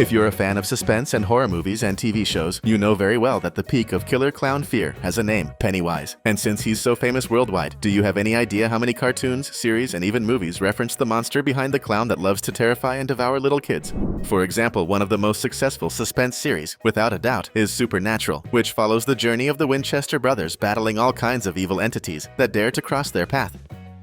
If you're a fan of suspense and horror movies and TV shows, you know very well that the peak of killer clown fear has a name, Pennywise. And since he's so famous worldwide, do you have any idea how many cartoons, series, and even movies reference the monster behind the clown that loves to terrify and devour little kids? For example, one of the most successful suspense series, without a doubt, is Supernatural, which follows the journey of the Winchester brothers battling all kinds of evil entities that dare to cross their path.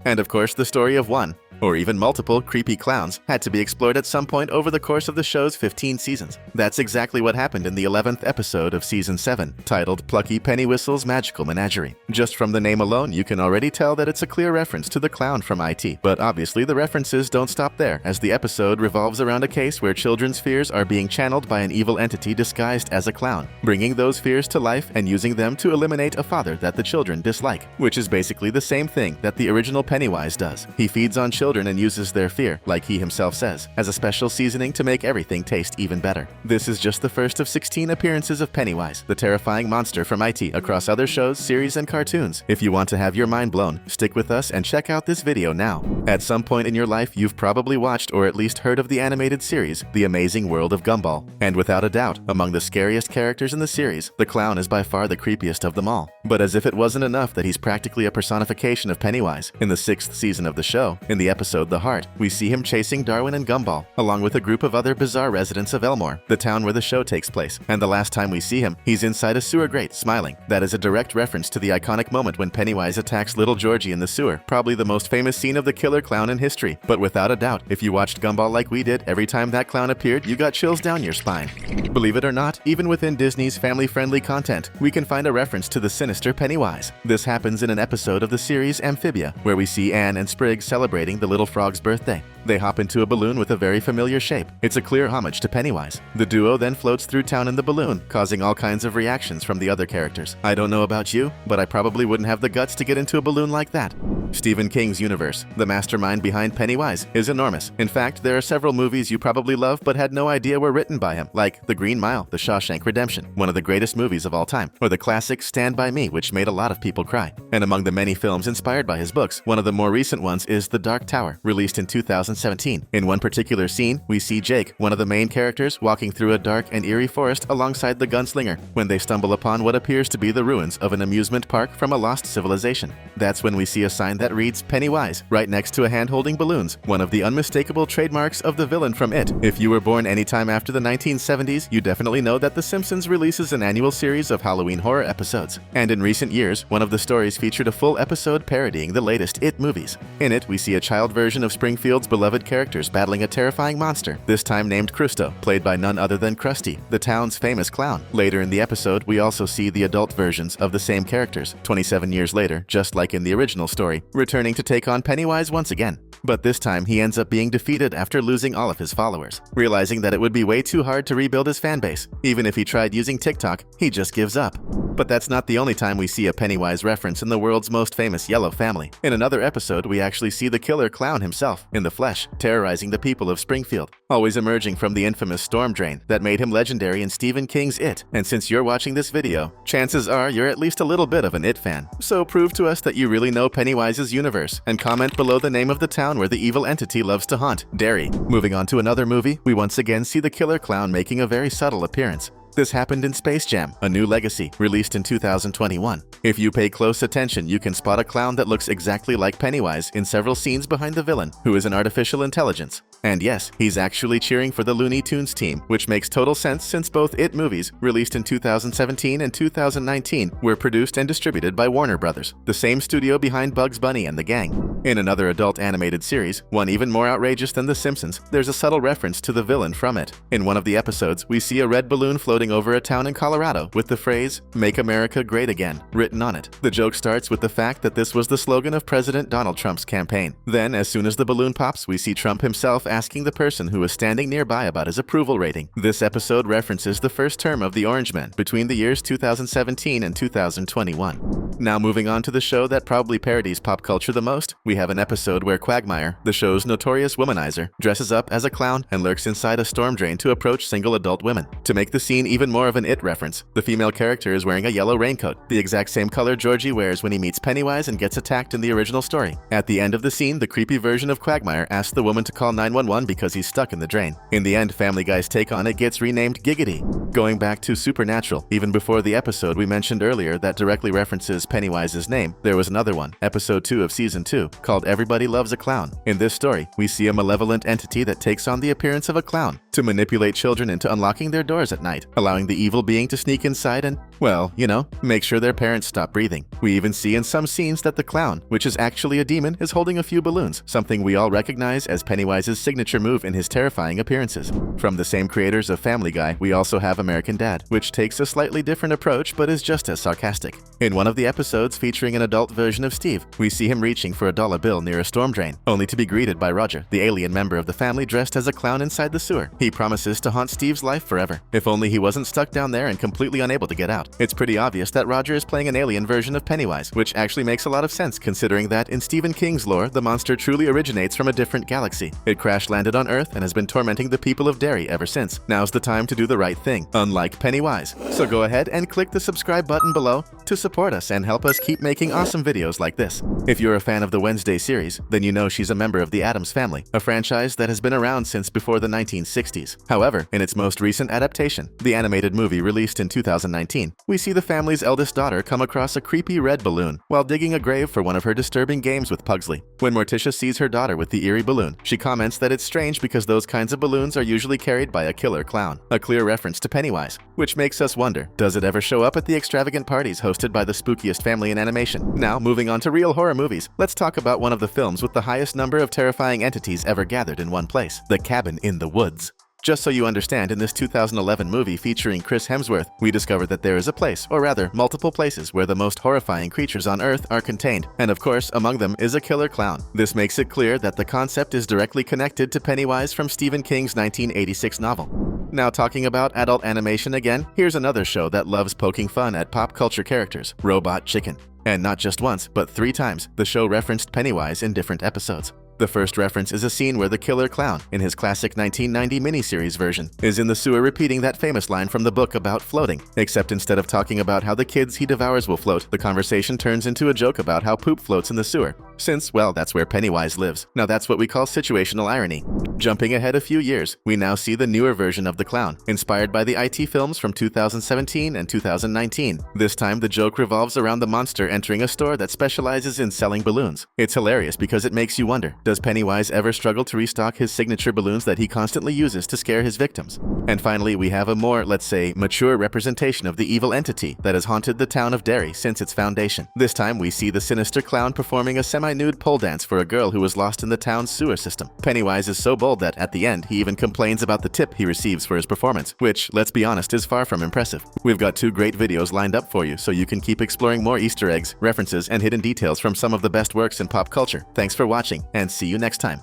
And of course, the story of one, or even multiple, creepy clowns had to be explored at some point over the course of the show's 15 seasons. That's exactly what happened in the 11th episode of Season 7, titled Plucky Pennywhistle's Magical Menagerie. Just from the name alone, you can already tell that it's a clear reference to the clown from IT. But obviously, the references don't stop there, as the episode revolves around a case where children's fears are being channeled by an evil entity disguised as a clown, bringing those fears to life and using them to eliminate a father that the children dislike, which is basically the same thing that the original Pennywise does. He feeds on children and uses their fear, like he himself says, as a special seasoning to make everything taste even better. This is just the first of 16 appearances of Pennywise, the terrifying monster from IT, across other shows, series, and cartoons. If you want to have your mind blown, stick with us and check out this video now. At some point in your life, you've probably watched or at least heard of the animated series, The Amazing World of Gumball. And without a doubt, among the scariest characters in the series, the clown is by far the creepiest of them all. But as if it wasn't enough that he's practically a personification of Pennywise, in the 6th season of the show, in the episode The Heart, we see him chasing Darwin and Gumball, along with a group of other bizarre residents of Elmore, the town where the show takes place. And the last time we see him, he's inside a sewer grate, smiling. That is a direct reference to the iconic moment when Pennywise attacks little Georgie in the sewer, probably the most famous scene of the killer clown in history. But without a doubt, if you watched Gumball like we did, every time that clown appeared, you got chills down your spine. Believe it or not, even within Disney's family-friendly content, we can find a reference to the sinister Pennywise. This happens in an episode of the series Amphibia, where we see Anne and Sprigg celebrating the little frog's birthday. They hop into a balloon with a very familiar shape. It's a clear homage to Pennywise. The duo then floats through town in the balloon, causing all kinds of reactions from the other characters. I don't know about you, but I probably wouldn't have the guts to get into a balloon like that. Stephen King's universe, the mastermind behind Pennywise, is enormous. In fact, there are several movies you probably love but had no idea were written by him, like The Green Mile, The Shawshank Redemption, one of the greatest movies of all time, or the classic Stand By Me, which made a lot of people cry. And among the many films inspired by his books, one of the more recent ones is The Dark Tower, released in 2017. In one particular scene, we see Jake, one of the main characters, walking through a dark and eerie forest alongside the gunslinger, when they stumble upon what appears to be the ruins of an amusement park from a lost civilization. That's when we see a sign that reads Pennywise, right next to a hand holding balloons, one of the unmistakable trademarks of the villain from It. If you were born anytime after the 1970s, you definitely know that The Simpsons releases an annual series of Halloween horror episodes. And in recent years, one of the stories featured a full episode parodying the latest It movies. In it, we see a child version of Springfield's beloved characters battling a terrifying monster, this time named Crusto, played by none other than Krusty, the town's famous clown. Later in the episode, we also see the adult versions of the same characters, 27 years later, just like in the original story, returning to take on Pennywise once again. But this time, he ends up being defeated after losing all of his followers. Realizing that it would be way too hard to rebuild his fanbase. Even if he tried using TikTok, he just gives up. But that's not the only time we see a Pennywise reference in the world's most famous Yellow family. In another episode, we actually see the killer clown himself, in the flesh, terrorizing the people of Springfield, always emerging from the infamous storm drain that made him legendary in Stephen King's It. And since you're watching this video, chances are you're at least a little bit of an It fan. So prove to us that you really know Pennywise's universe, and comment below the name of the town where the evil entity loves to haunt, Derry. Moving on to another movie, we once again see the killer clown making a very subtle appearance. This happened in Space Jam: A New Legacy, released in 2021. If you pay close attention, you can spot a clown that looks exactly like Pennywise in several scenes behind the villain, who is an artificial intelligence. And yes, he's actually cheering for the Looney Tunes team, which makes total sense since both It movies, released in 2017 and 2019, were produced and distributed by Warner Brothers, the same studio behind Bugs Bunny and the Gang. In another adult animated series, one even more outrageous than The Simpsons, there's a subtle reference to the villain from It. In one of the episodes, we see a red balloon floating over a town in Colorado with the phrase, "Make America Great Again," written on it. The joke starts with the fact that this was the slogan of President Donald Trump's campaign. Then, as soon as the balloon pops, we see Trump himself asking the person who is standing nearby about his approval rating. This episode references the first term of the Orange Man between the years 2017 and 2021. Now moving on to the show that probably parodies pop culture the most, we have an episode where Quagmire, the show's notorious womanizer, dresses up as a clown and lurks inside a storm drain to approach single adult women. To make the scene even more of an It reference, the female character is wearing a yellow raincoat, the exact same color Georgie wears when he meets Pennywise and gets attacked in the original story. At the end of the scene, the creepy version of Quagmire asks the woman to call 911 911 because he's stuck in the drain. In the end, Family Guy's take on it gets renamed Giggity. Going back to Supernatural, even before the episode we mentioned earlier that directly references Pennywise's name, there was another one, episode 2 of season 2, called Everybody Loves a Clown. In this story, we see a malevolent entity that takes on the appearance of a clown to manipulate children into unlocking their doors at night, allowing the evil being to sneak inside and, well, you know, make sure their parents stop breathing. We even see in some scenes that the clown, which is actually a demon, is holding a few balloons, something we all recognize as Pennywise's signature move in his terrifying appearances. From the same creators of Family Guy, we also have American Dad, which takes a slightly different approach but is just as sarcastic. In one of the episodes featuring an adult version of Steve, we see him reaching for a dollar bill near a storm drain, only to be greeted by Roger, the alien member of the family dressed as a clown inside the sewer. He promises to haunt Steve's life forever, if only he wasn't stuck down there and completely unable to get out. It's pretty obvious that Roger is playing an alien version of Pennywise, which actually makes a lot of sense considering that in Stephen King's lore, the monster truly originates from a different galaxy. It crash-landed on Earth and has been tormenting the people of Derry ever since. Now's the time to do the right thing, unlike Pennywise. So go ahead and click the subscribe button below to support us and help us keep making awesome videos like this. If you're a fan of the Wednesday series, then you know she's a member of the Addams Family, a franchise that has been around since before the 1960s. However, in its most recent adaptation, the animated movie released in 2019, we see the family's eldest daughter come across a creepy red balloon while digging a grave for one of her disturbing games with Pugsley. When Morticia sees her daughter with the eerie balloon, she comments that it's strange because those kinds of balloons are usually carried by a killer clown, a clear reference to Pennywise, which makes us wonder, does it ever show up at the extravagant parties hosted by the spookiest family in animation? Now, moving on to real horror movies, let's talk about one of the films with the highest number of terrifying entities ever gathered in one place, The Cabin in the Woods. Just so you understand, in this 2011 movie featuring Chris Hemsworth, we discover that there is a place, or rather, multiple places where the most horrifying creatures on Earth are contained, and of course, among them is a killer clown. This makes it clear that the concept is directly connected to Pennywise from Stephen King's 1986 novel. Now talking about adult animation again, here's another show that loves poking fun at pop culture characters, Robot Chicken. And not just once, but 3 times, the show referenced Pennywise in different episodes. The first reference is a scene where the killer clown, in his classic 1990 miniseries version, is in the sewer repeating that famous line from the book about floating. Except instead of talking about how the kids he devours will float, the conversation turns into a joke about how poop floats in the sewer. Since, well, that's where Pennywise lives. Now that's what we call situational irony. Jumping ahead a few years, we now see the newer version of the clown, inspired by the IT films from 2017 and 2019. This time, the joke revolves around the monster entering a store that specializes in selling balloons. It's hilarious because it makes you wonder, does Pennywise ever struggle to restock his signature balloons that he constantly uses to scare his victims? And finally, we have a more, let's say, mature representation of the evil entity that has haunted the town of Derry since its foundation. This time, we see the sinister clown performing a semi-nude pole dance for a girl who was lost in the town's sewer system. Pennywise is so bold that, at the end, he even complains about the tip he receives for his performance, which, let's be honest, is far from impressive. We've got 2 great videos lined up for you so you can keep exploring more Easter eggs, references, and hidden details from some of the best works in pop culture. Thanks for watching, and see you next time.